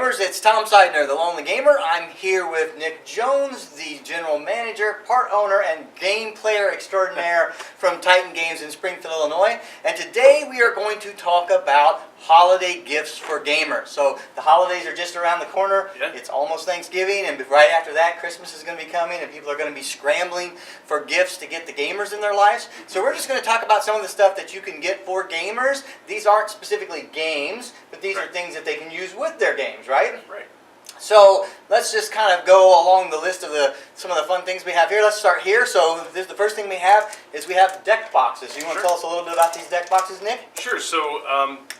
gamers, it's Tom Sidener, the Lonely Gamer. I'm here with Nick Jones, the General Manager, part owner, and game player extraordinaire from Titan Games in Springfield, Illinois. And today we are going to talk about holiday gifts for gamers. So the holidays are just around the corner. Yeah. It's almost Thanksgiving, and right after that, Christmas is going to be coming, and people are going to be scrambling for gifts to get the gamers in their lives. So we're just going to talk about some of the stuff that you can get for gamers. These aren't specifically games, but these are things that they can use with their games, right? Right. So let's just kind of go along the list of some of the fun things we have here. Let's start here. So the first thing we have is we have deck boxes. You want to tell us a little bit about these deck boxes, Nick? Sure. So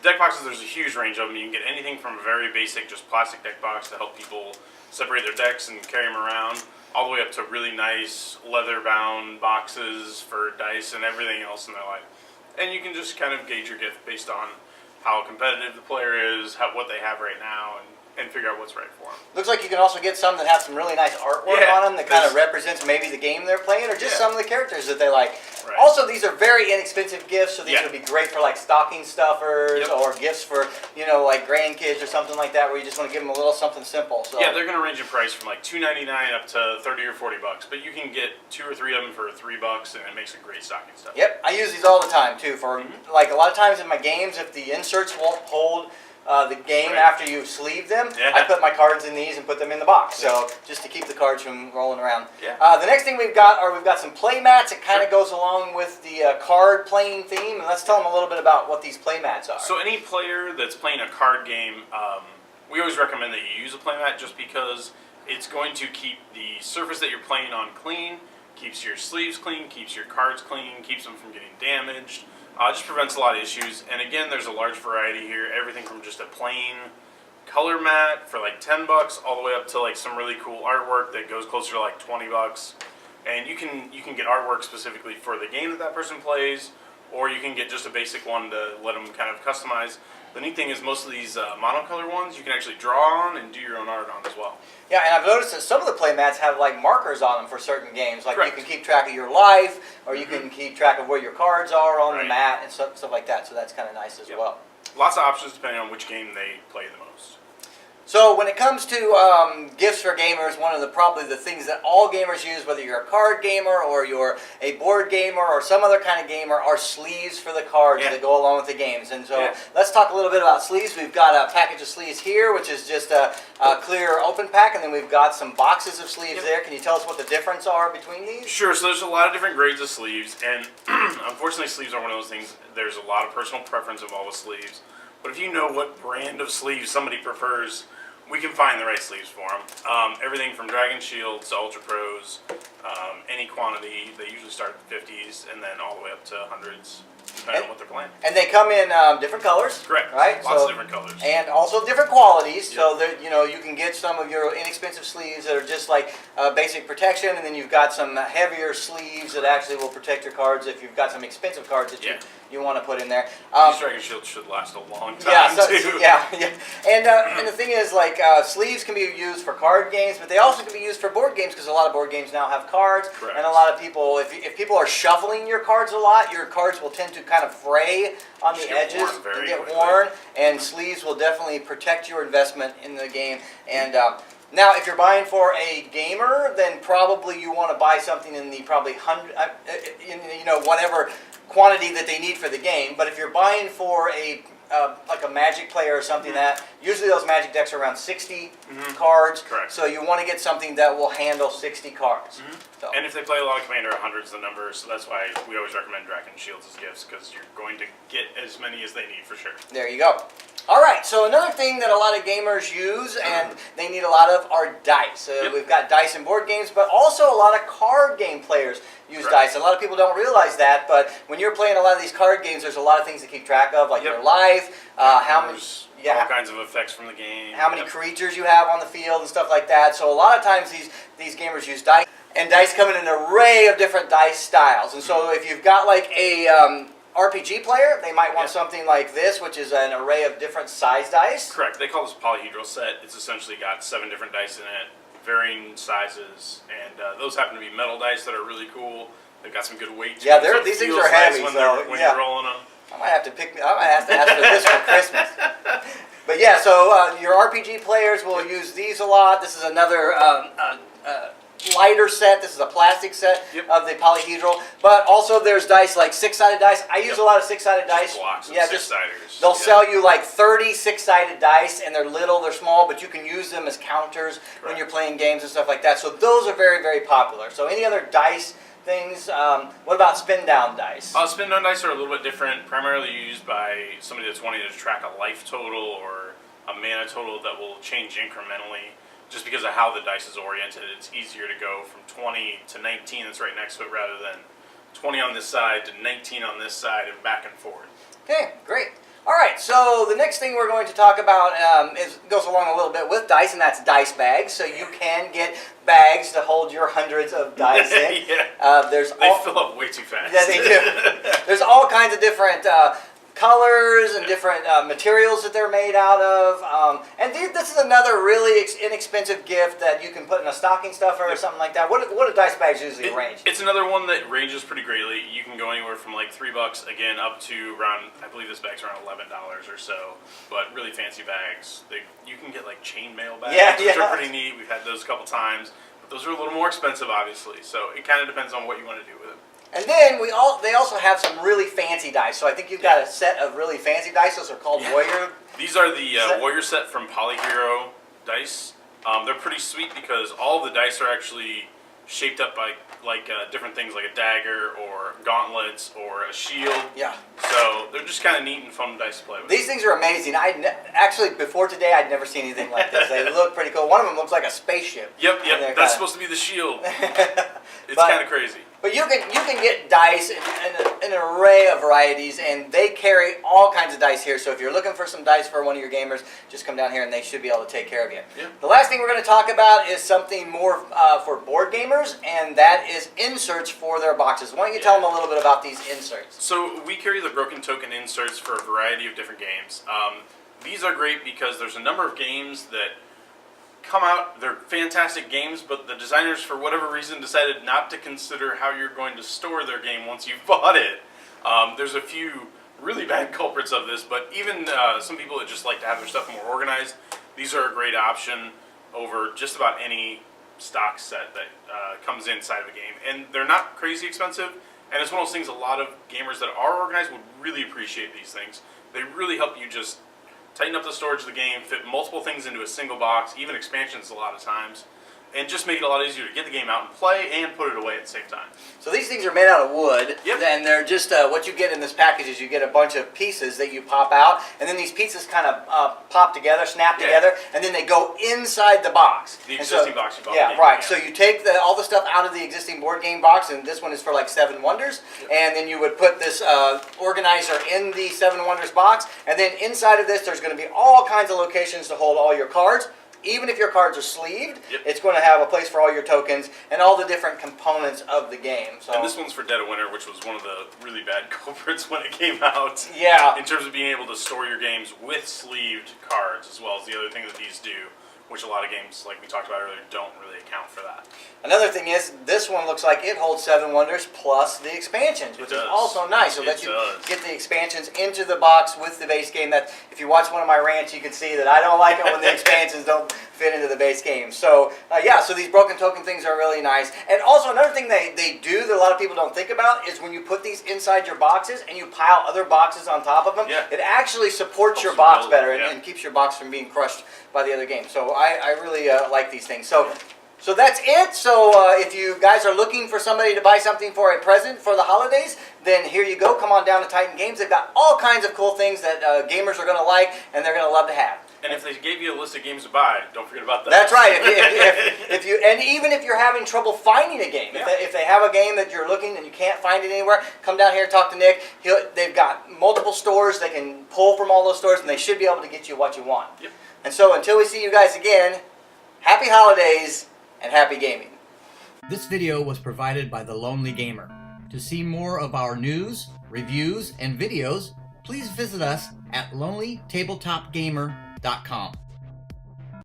deck boxes, there's a huge range of them. You can get anything from a very basic, just plastic deck box to help people separate their decks and carry them around, all the way up to really nice leather-bound boxes for dice and everything else in their life. And you can just kind of gauge your gift based on how competitive the player is, what they have right now, and figure out what's right for them. Looks like you can also get some that have some really nice artwork on them that kind of represents maybe the game they're playing or just some of the characters that they like. Right. Also, these are very inexpensive gifts, so these would be great for like stocking stuffers or gifts for, you know, like grandkids or something like that where you just want to give them a little something simple. So. Yeah, they're going to range in price from like $2.99 up to $30 or $40, but you can get 2 or 3 of them for $3 and it makes a great stocking stuffer. Yep, I use these all the time too for like a lot of times in my games if the inserts won't hold the game after you sleeve them, I put my cards in these and put them in the box. So just to keep the cards from rolling around. The next thing we've got some play mats. It kind of goes along with the card playing theme. And let's tell them a little bit about what these play mats are. So any player that's playing a card game, we always recommend that you use a play mat just because it's going to keep the surface that you're playing on clean, keeps your sleeves clean, keeps your cards clean, keeps them from getting damaged. Just prevents a lot of issues, and again, there's a large variety here. Everything from just a plain color mat for like $10, all the way up to like some really cool artwork that goes closer to like $20. And you can get artwork specifically for the game that person plays, or you can get just a basic one to let them kind of customize. The neat thing is most of these monocolor ones you can actually draw on and do your own art on as well. Yeah, and I've noticed that some of the play mats have like markers on them for certain games. Like you can keep track of your life, or you can keep track of where your cards are on the mat and stuff like that. So that's kind of nice as well. Lots of options depending on which game they play the most. So when it comes to gifts for gamers, one of probably the things that all gamers use, whether you're a card gamer or you're a board gamer or some other kind of gamer, are sleeves for the cards that go along with the games. And so let's talk a little bit about sleeves. We've got a package of sleeves here, which is just a clear open pack, and then we've got some boxes of sleeves there. Can you tell us what the difference are between these? Sure. So there's a lot of different grades of sleeves, and unfortunately sleeves are one of those things, there's a lot of personal preference involved with sleeves. But if you know what brand of sleeves somebody prefers, we can find the right sleeves for them. Everything from Dragon Shields to Ultra Pros, any quantity. They usually start at the 50s and then all the way up to hundreds, depending on what they're playing. And they come in different colors. Correct. Right? Lots of different colors. And also different qualities. So that you can get some of your inexpensive sleeves that are just like basic protection, and then you've got some heavier sleeves that actually will protect your cards if you've got some expensive cards that you want to put in there. These Dragon Shields should last a long time too. Yeah. And the thing is, like sleeves can be used for card games, but they also can be used for board games because a lot of board games now have cards. Correct. And a lot of people, if people are shuffling your cards a lot, your cards will tend to kind of fray on the edges and get worn. And sleeves will definitely protect your investment in the game. And now, if you're buying for a gamer, then probably you want to buy something in the whatever quantity that they need for the game. But if you're buying for like a Magic player or something usually those Magic decks are around 60 cards. Correct. So you want to get something that will handle 60 cards. So. And if they play a lot of Commander, 100's the number, so that's why we always recommend Dragon Shields as gifts, because you're going to get as many as they need for sure. There you go. All right, so another thing that a lot of gamers use and they need a lot of are dice. We've got dice in board games, but also a lot of card game players use dice. A lot of people don't realize that, but when you're playing a lot of these card games, there's a lot of things to keep track of, like your life, how many... all kinds of effects from the game. How many creatures you have on the field and stuff like that. So a lot of times these gamers use dice. And dice come in an array of different dice styles. And so if you've got like a RPG player, they might want something like this, which is an array of different size dice. Correct. They call this a polyhedral set. It's essentially got 7 different dice in it, varying sizes. And those happen to be metal dice that are really cool. They've got some good weight to them. Yeah, these things are heavy. When you're rolling them. I might have to ask for this for Christmas. But yeah, so your RPG players will use these a lot. This is another lighter set. This is a plastic set of the polyhedral. But also there's dice, like 6-sided dice. I use a lot of 6-sided dice. Blocks of 6-siders. They'll sell you like 30 6-sided dice, and they're little, they're small, but you can use them as counters when you're playing games and stuff like that. So those are very, very popular. So any other dice things? What about spin down dice? Spin down dice are a little bit different, primarily used by somebody that's wanting to track a life total or a mana total that will change incrementally. Just because of how the dice is oriented, it's easier to go from 20 to 19 that's right next to it rather than 20 on this side to 19 on this side and back and forth. Okay, great. All right, so the next thing we're going to talk about goes along a little bit with dice, and that's dice bags. So you can get bags to hold your hundreds of dice in. They fill up way too fast. Yeah, they do. There's all kinds of different colors and different materials that they're made out of. And this is another really inexpensive gift that you can put in a stocking stuffer or something like that. What do dice bags usually range? It's another one that ranges pretty greatly. You can go anywhere from like $3 again up to around, I believe this bag's around $11 or so. But really fancy bags. You can get like chainmail bags, which are pretty neat. We've had those a couple times. But those are a little more expensive, obviously. So it kind of depends on what you want to do with them. And then they also have some really fancy dice. So I think you've got a set of really fancy dice. Those are called Warrior. These are the Warrior set from Polyhero Dice. They're pretty sweet because all of the dice are actually shaped up by like different things, like a dagger or gauntlets or a shield. Yeah. So they're just kind of neat and fun dice to play with. These things are amazing. Actually, before today, I'd never seen anything like this. They look pretty cool. One of them looks like a spaceship. Yep. That's supposed to be the shield. It's kind of crazy. But you can get dice in an array of varieties, and they carry all kinds of dice here. So if you're looking for some dice for one of your gamers, just come down here and they should be able to take care of you. Yeah. The last thing we're going to talk about is something more for board gamers, and that is inserts for their boxes. Why don't you tell them a little bit about these inserts? So we carry the broken token inserts for a variety of different games. These are great because there's a number of games that come out, they're fantastic games, but the designers, for whatever reason, decided not to consider how you're going to store their game once you've bought it. There's a few really bad culprits of this, but even some people that just like to have their stuff more organized, these are a great option over just about any stock set that comes inside of a game. And they're not crazy expensive, and it's one of those things a lot of gamers that are organized would really appreciate these things. They really help you just tighten up the storage of the game, fit multiple things into a single box, even expansions a lot of times, and just make it a lot easier to get the game out and play and put it away at the same time. So these things are made out of wood, and they're just, what you get in this package is you get a bunch of pieces that you pop out, and then these pieces kind of pop together, snap together, and then they go inside the box. The existing box you bought. Yeah, right. So you take all the stuff out of the existing board game box, and this one is for like 7 Wonders, and then you would put this organizer in the 7 Wonders box, and then inside of this there's going to be all kinds of locations to hold all your cards. Even if your cards are sleeved, it's going to have a place for all your tokens and all the different components of the game. So, and this one's for Dead of Winter, which was one of the really bad culprits when it came out. Yeah. In terms of being able to store your games with sleeved cards, as well as the other thing that these do, which a lot of games, like we talked about earlier, don't really account for that. Another thing is, this one looks like it holds 7 Wonders plus the expansions, which is also nice. So that you get the expansions into the box with the base game. That if you watch one of my rants, you can see that I don't like it when the expansions don't fit into the base game. So yeah, so these broken token things are really nice. And also another thing they do that a lot of people don't think about is when you put these inside your boxes and you pile other boxes on top of them, it actually supports your box better and keeps your box from being crushed by the other game. So I really like these things. So that's it. So if you guys are looking for somebody to buy something for a present for the holidays, then here you go. Come on down to Titan Games. They've got all kinds of cool things that gamers are going to like and they're going to love to have. And if they gave you a list of games to buy, don't forget about that. That's right. And even if you're having trouble finding a game, if they have a game that you're looking and you can't find it anywhere, come down here and talk to Nick. They've got multiple stores. They can pull from all those stores, and they should be able to get you what you want. Yep. And so until we see you guys again, happy holidays and happy gaming. This video was provided by The Lonely Gamer. To see more of our news, reviews, and videos, please visit us at lonelytabletopgamer.com.